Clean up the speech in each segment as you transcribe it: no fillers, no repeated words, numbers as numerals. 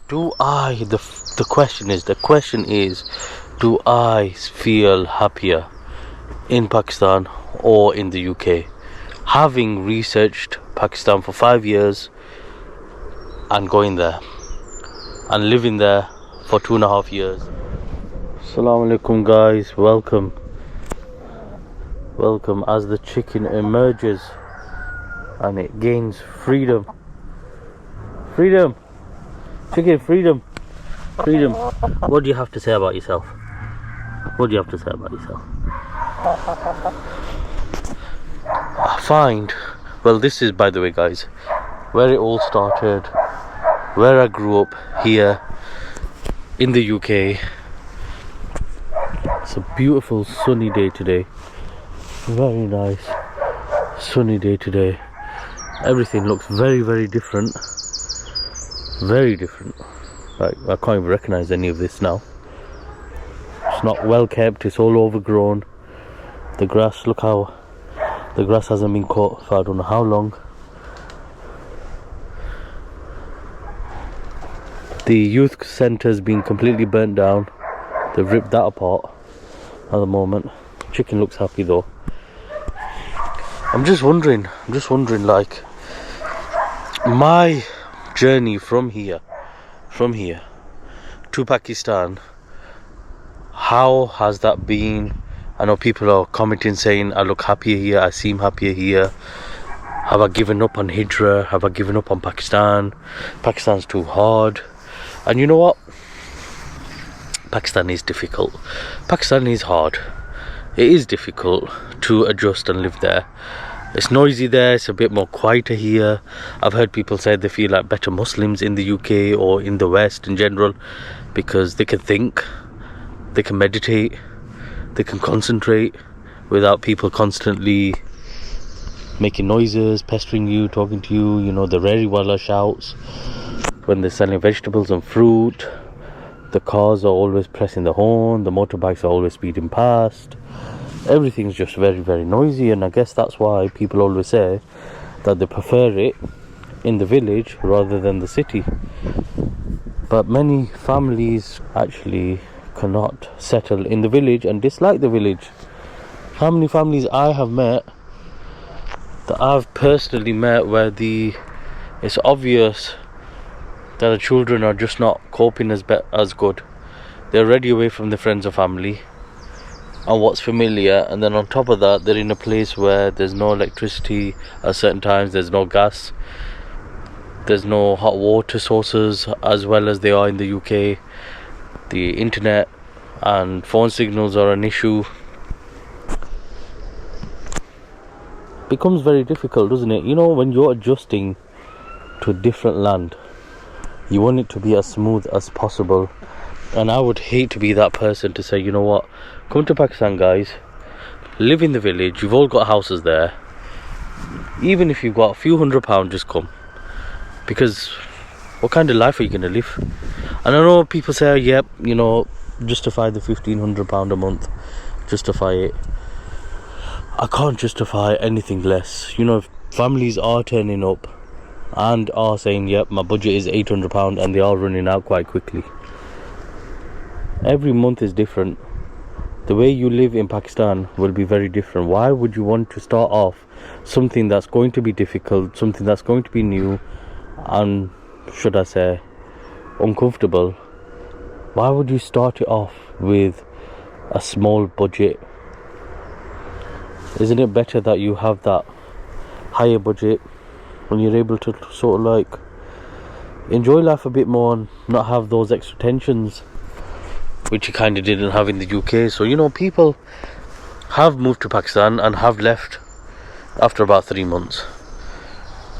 The question is, do I feel happier in Pakistan or in the UK? Having researched Pakistan for 5 years and going there and living there for 2.5 years. Assalamu alaikum guys, welcome as the chicken emerges and it gains freedom. Chicken, freedom. What do you have to say about yourself? I find, well, this is, by the way guys, where it all started, where I grew up here in the UK. It's a beautiful sunny day today. Very nice sunny day today. Everything looks very, very different. Very different. Like, I can't even recognize any of this now. It's not well kept, it's all overgrown. The grass, look how the grass hasn't been cut for I don't know how long. The youth centre's been completely burnt down. They've ripped that apart at the moment. Chicken looks happy though. I'm just wondering like, my journey from here to Pakistan, how has that been? I know people are commenting saying I look happier here, I seem happier here. Have I given up on Hijra? Have I given up on Pakistan? Pakistan's too hard. And you know what? Pakistan is difficult. Pakistan is hard. It is difficult to adjust and live there. It's noisy there, it's a bit more quieter here. I've heard people say they feel like better Muslims in the UK or in the West in general, because they can think, they can meditate, they can concentrate without people constantly making noises, pestering you, talking to you. You know, the rariwala shouts when they're selling vegetables and fruit. The cars are always pressing the horn, the motorbikes are always speeding past. Everything's just very, very noisy, and I guess that's why people always say that they prefer it in the village rather than the city. But many families actually cannot settle in the village and dislike the village. How many families I have met, that I've personally met, where it's obvious that the children are just not coping as good. They're already away from their friends or family and what's familiar, and then on top of that they're in a place where there's no electricity at certain times, there's no gas, there's no hot water sources as well as they are in the UK. The internet and phone signals are an issue. Becomes very difficult, doesn't it? You know, when you're adjusting to a different land, you want it to be as smooth as possible. And I would hate to be that person to say, you know what, come to Pakistan guys, live in the village, you've all got houses there, even if you've got a few £100, just come, because what kind of life are you going to live? And I know people say, yep, you know, justify the £1,500 a month, justify it. I can't justify anything less. You know, if families are turning up and are saying, yep, my budget is £800, and they are running out quite quickly. Every month is different. The way you live in Pakistan will be very different. Why would you want to start off something that's going to be difficult, something that's going to be new and, should I say, uncomfortable? Why would you start it off with a small budget? Isn't it better that you have that higher budget when you're able to sort of like enjoy life a bit more and not have those extra tensions, which you kind of didn't have in the UK? So, you know, people have moved to Pakistan and have left after about 3 months.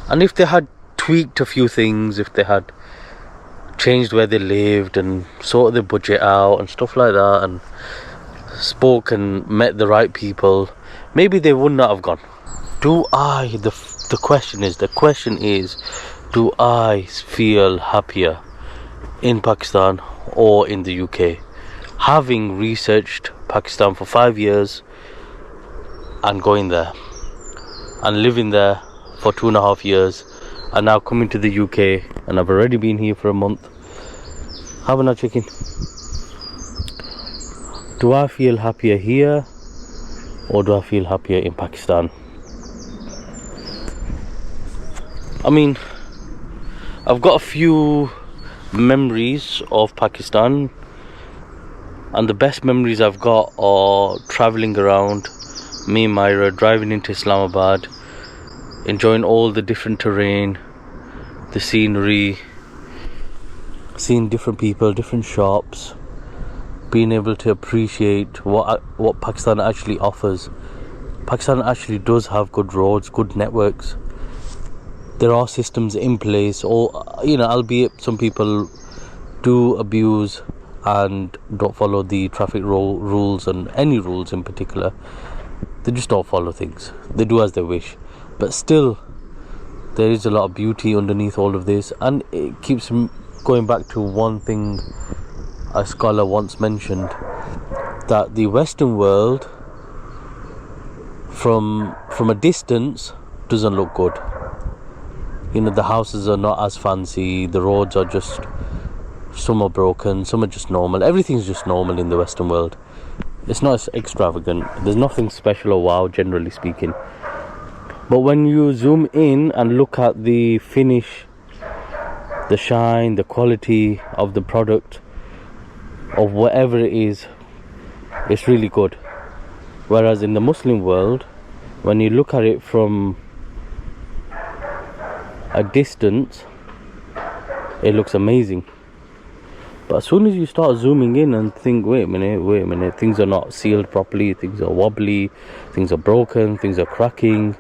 And if they had tweaked a few things, if they had changed where they lived and sorted their budget out and stuff like that, and spoke and met the right people, maybe they would not have gone. The question is, do I feel happier in Pakistan or in the UK? Having researched Pakistan for 5 years and going there and living there for 2.5 years, and now coming to the UK, and I've already been here for a month. Have another chicken. Do I feel happier here or do I feel happier in Pakistan? I mean, I've got a few memories of Pakistan, and the best memories I've got are traveling around, me and Myra driving into Islamabad, enjoying all the different terrain, the scenery, seeing different people, different shops, being able to appreciate what Pakistan actually offers. Pakistan actually does have good roads, good networks. There are systems in place, or albeit some people do abuse and don't follow the traffic rules and any rules in particular. They just don't follow things. They do as they wish, but still there is a lot of beauty underneath all of this. And it keeps going back to one thing a scholar once mentioned, that the Western world from a distance doesn't look good. The houses are not as fancy, the roads are just, some are broken, some are just normal. Everything's just normal in the Western world. It's not as extravagant. There's nothing special or wow, generally speaking. But when you zoom in and look at the finish, the shine, the quality of the product, of whatever it is, it's really good. Whereas in the Muslim world, when you look at it from a distance, it looks amazing. But as soon as you start zooming in and think, wait a minute, things are not sealed properly, things are wobbly, things are broken, things are cracking,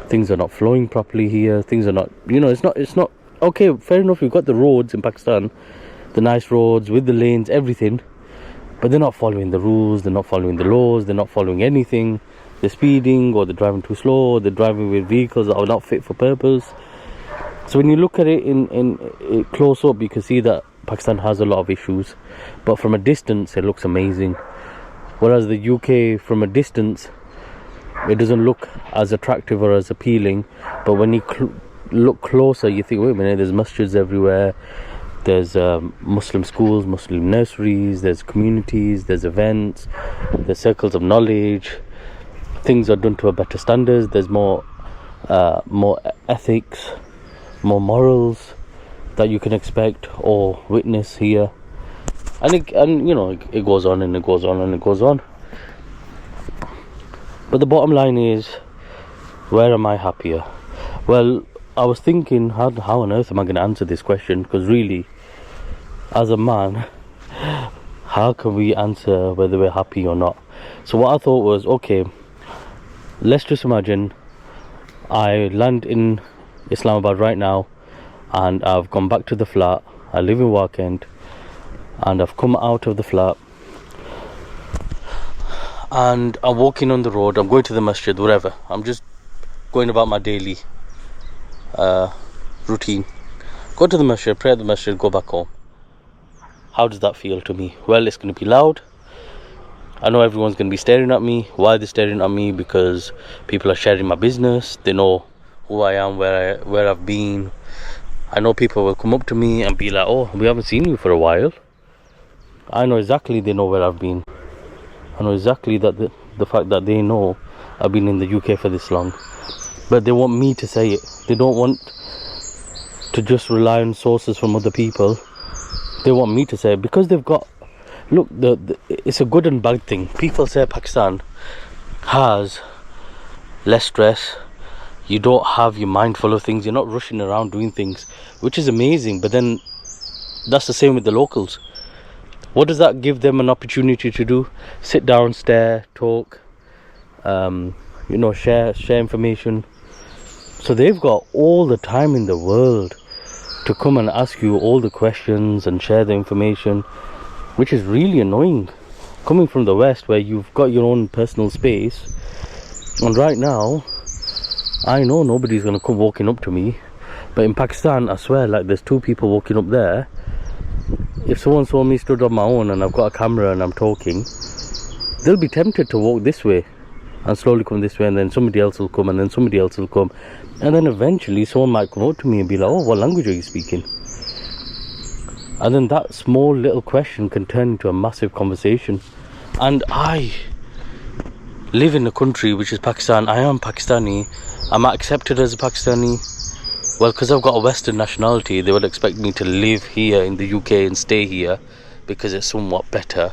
things are not flowing properly here, things are not, it's not okay. Fair enough, you've got the roads in Pakistan, the nice roads with the lanes, everything, but they're not following the rules, they're not following the laws, they're not following anything. They're speeding, or they're driving too slow, or they're driving with vehicles that are not fit for purpose. So when you look at it in close up, you can see that Pakistan has a lot of issues, but from a distance it looks amazing. Whereas the UK, from a distance, it doesn't look as attractive or as appealing, but when you look closer, you think, wait a minute, there's masjids everywhere, there's Muslim schools, Muslim nurseries, there's communities, there's events, there's circles of knowledge. Things are done to a better standards. There's more ethics, more morals that you can expect or witness here, and it goes on and it goes on and it goes on. But the bottom line is, where am I happier? Well, I was thinking, how on earth am I going to answer this question? Because really, as a man, how can we answer whether we're happy or not? So what I thought was, okay, let's just imagine I land in Islamabad right now, and I've gone back to the flat. I live in Wakend, and I've come out of the flat, and I'm walking on the road. I'm going to the masjid, whatever. I'm just going about my daily routine. Go to the masjid, pray at the masjid, go back home. How does that feel to me? Well, it's going to be loud. I know everyone's going to be staring at me. Why are they staring at me? Because people are sharing my business. They know who I am, where I've been. I know people will come up to me and be like, oh, we haven't seen you for a while. I know exactly they know where I've been. I know exactly that the fact that they know I've been in the UK for this long. But they want me to say it. They don't want to just rely on sources from other people. They want me to say it, because they've got, look, it's a good and bad thing. People say Pakistan has less stress. You don't have your mind full of things. You're not rushing around doing things, which is amazing. But then that's the same with the locals. What does that give them an opportunity to do? Sit down, stare, talk, share information. So they've got all the time in the world to come and ask you all the questions and share the information, which is really annoying. Coming from the West, where you've got your own personal space, and right now, I know nobody's going to come walking up to me. But in Pakistan, I swear, like, there's two people walking up there. If someone saw me stood on my own and I've got a camera and I'm talking, they'll be tempted to walk this way and slowly come this way, and then somebody else will come, and then somebody else will come, and then eventually someone might come up to me and be like, oh, what language are you speaking? And then that small little question can turn into a massive conversation. And I live in a country which is Pakistan. I am Pakistani. Am I accepted as a Pakistani? Well, because I've got a Western nationality, they would expect me to live here in the UK and stay here because it's somewhat better.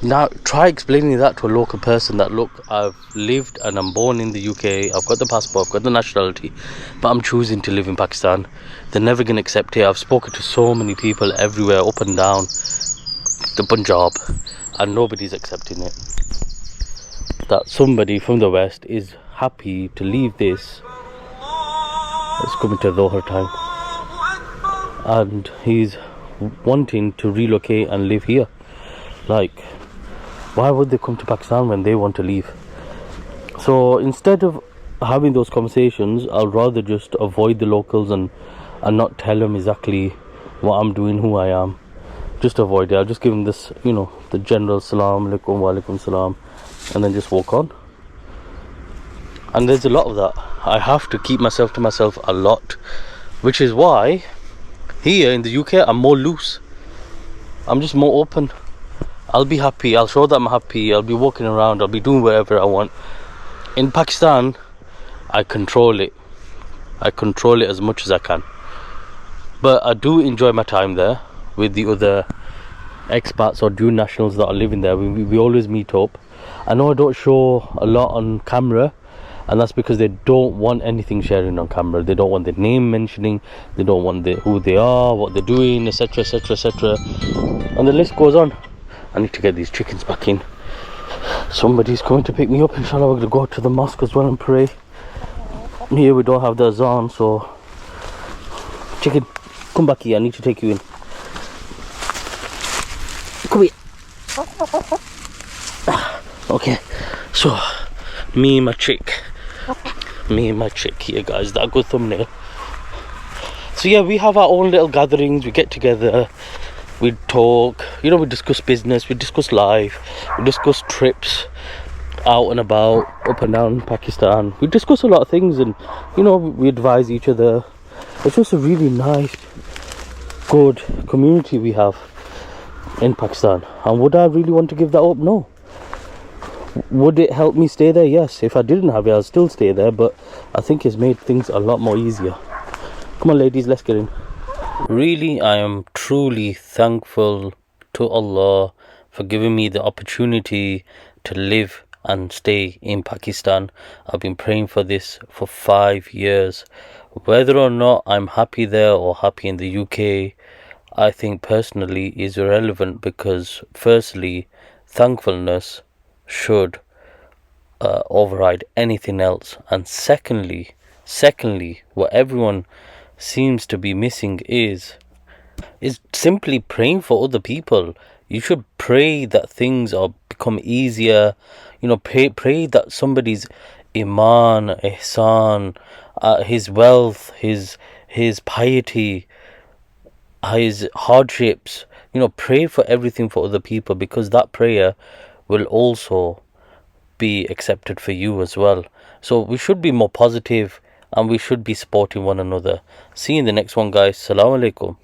Now, try explaining that to a local person that, look, I've lived and I'm born in the UK, I've got the passport, I've got the nationality, but I'm choosing to live in Pakistan. They're never going to accept it. I've spoken to so many people everywhere, up and down the Punjab, and nobody's accepting it. That somebody from the West is happy to leave this. It's coming to Dhuhr time. And he's wanting to relocate and live here. Like, why would they come to Pakistan when they want to leave? So instead of having those conversations, I'll rather just avoid the locals and not tell them exactly what I'm doing, who I am. Just avoid it. I'll just give them this, the general salam alaikum wa alaikum salam, and then just walk on. And there's a lot of that. I have to keep myself to myself a lot, which is why here in the UK I'm more loose. I'm just more open. I'll be happy, I'll show that I'm happy, I'll be walking around, I'll be doing whatever I want. In Pakistan, I control it. I control it as much as I can. But I do enjoy my time there with the other expats or dual nationals that are living there. We always meet up. I know I don't show a lot on camera, and that's because they don't want anything sharing on camera. They don't want their name mentioning, they don't want who they are, what they're doing, etc, etc, etc. And the list goes on. I need to get these chickens back in. Somebody's coming to pick me up. Inshallah, we're going to go to the mosque as well and pray. Here we don't have the azan, so... Chicken, come back here. I need to take you in. Come here. Okay, so me and my chick here, guys. That good thumbnail. So yeah, we have our own little gatherings. We get together, we talk, we discuss business, we discuss life, we discuss trips out and about, up and down Pakistan. We discuss a lot of things, and we advise each other. It's just a really nice, good community we have in Pakistan. And would I really want to give that up? No. Would it help me stay there? Yes. If I didn't have it, I'll still stay there, but I think it's made things a lot more easier. Come on ladies, let's get in. Really, I am truly thankful to Allah for giving me the opportunity to live and stay in Pakistan. I've been praying for this for 5 years. Whether or not I'm happy there or happy in the UK, I think personally is irrelevant, because firstly, thankfulness should override anything else, and secondly, what everyone seems to be missing is simply praying for other people. You should pray that things are become easier. Pray that somebody's iman, ihsan, his wealth, his piety, his hardships. Pray for everything for other people, because that prayer will also be accepted for you as well. So we should be more positive, and we should be supporting one another. See you in the next one, guys. Assalamu alaikum.